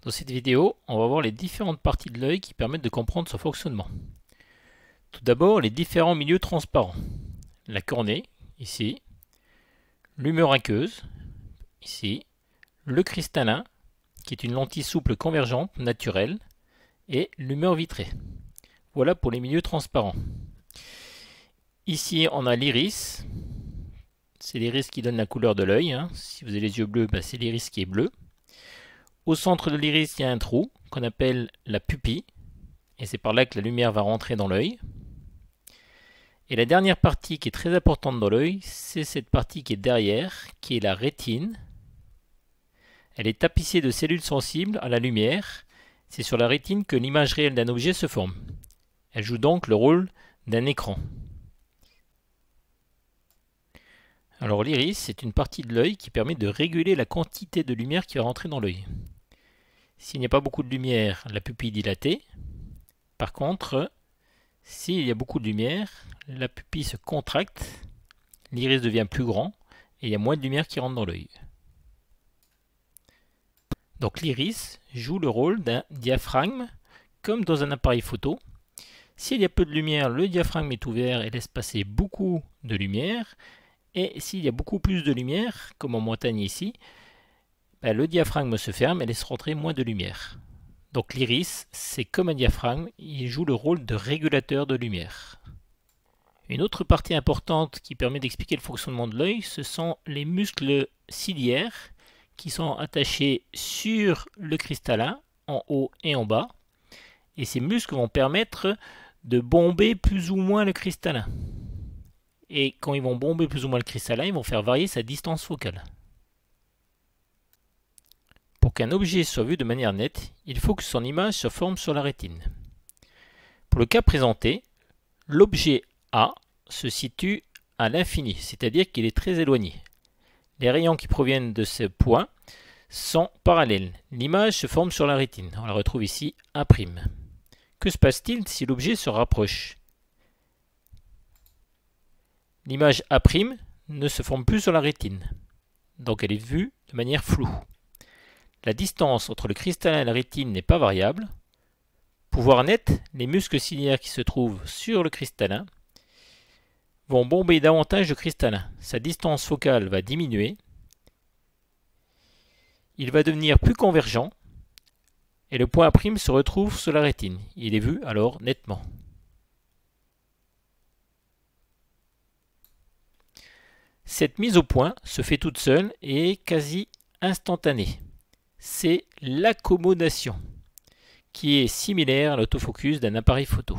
Dans cette vidéo, on va voir les différentes parties de l'œil qui permettent de comprendre son fonctionnement. Tout d'abord, les différents milieux transparents. La cornée, ici, l'humeur aqueuse, ici, le cristallin, qui est une lentille souple convergente naturelle, et l'humeur vitrée. Voilà pour les milieux transparents. Ici, on a l'iris. C'est l'iris qui donne la couleur de l'œil. Si vous avez les yeux bleus, c'est l'iris qui est bleu. Au centre de l'iris, il y a un trou qu'on appelle la pupille. Et c'est par là que la lumière va rentrer dans l'œil. Et la dernière partie qui est très importante dans l'œil, c'est cette partie qui est derrière, qui est la rétine. Elle est tapissée de cellules sensibles à la lumière. C'est sur la rétine que l'image réelle d'un objet se forme. Elle joue donc le rôle d'un écran. Alors l'iris, c'est une partie de l'œil qui permet de réguler la quantité de lumière qui va rentrer dans l'œil. S'il n'y a pas beaucoup de lumière, la pupille est dilatée. Par contre, s'il y a beaucoup de lumière, la pupille se contracte, l'iris devient plus grand et il y a moins de lumière qui rentre dans l'œil. Donc l'iris joue le rôle d'un diaphragme, comme dans un appareil photo. S'il y a peu de lumière, le diaphragme est ouvert et laisse passer beaucoup de lumière. Et s'il y a beaucoup plus de lumière, comme en montagne ici, le diaphragme se ferme et laisse rentrer moins de lumière. Donc l'iris, c'est comme un diaphragme, il joue le rôle de régulateur de lumière. Une autre partie importante qui permet d'expliquer le fonctionnement de l'œil, ce sont les muscles ciliaires qui sont attachés sur le cristallin, en haut et en bas. Et ces muscles vont permettre de bomber plus ou moins le cristallin. Et quand ils vont bomber plus ou moins le cristallin, ils vont faire varier sa distance focale. Pour qu'un objet soit vu de manière nette, il faut que son image se forme sur la rétine. Pour le cas présenté, l'objet A se situe à l'infini, c'est-à-dire qu'il est très éloigné. Les rayons qui proviennent de ce point sont parallèles. L'image se forme sur la rétine. On la retrouve ici A'. Que se passe-t-il si l'objet se rapproche ? L'image A' ne se forme plus sur la rétine, donc elle est vue de manière floue. La distance entre le cristallin et la rétine n'est pas variable. Pour voir net, les muscles ciliaires qui se trouvent sur le cristallin vont bomber davantage le cristallin. Sa distance focale va diminuer. Il va devenir plus convergent et le point A' se retrouve sur la rétine. Il est vu alors nettement. Cette mise au point se fait toute seule et est quasi instantanée. C'est l'accommodation, qui est similaire à l'autofocus d'un appareil photo.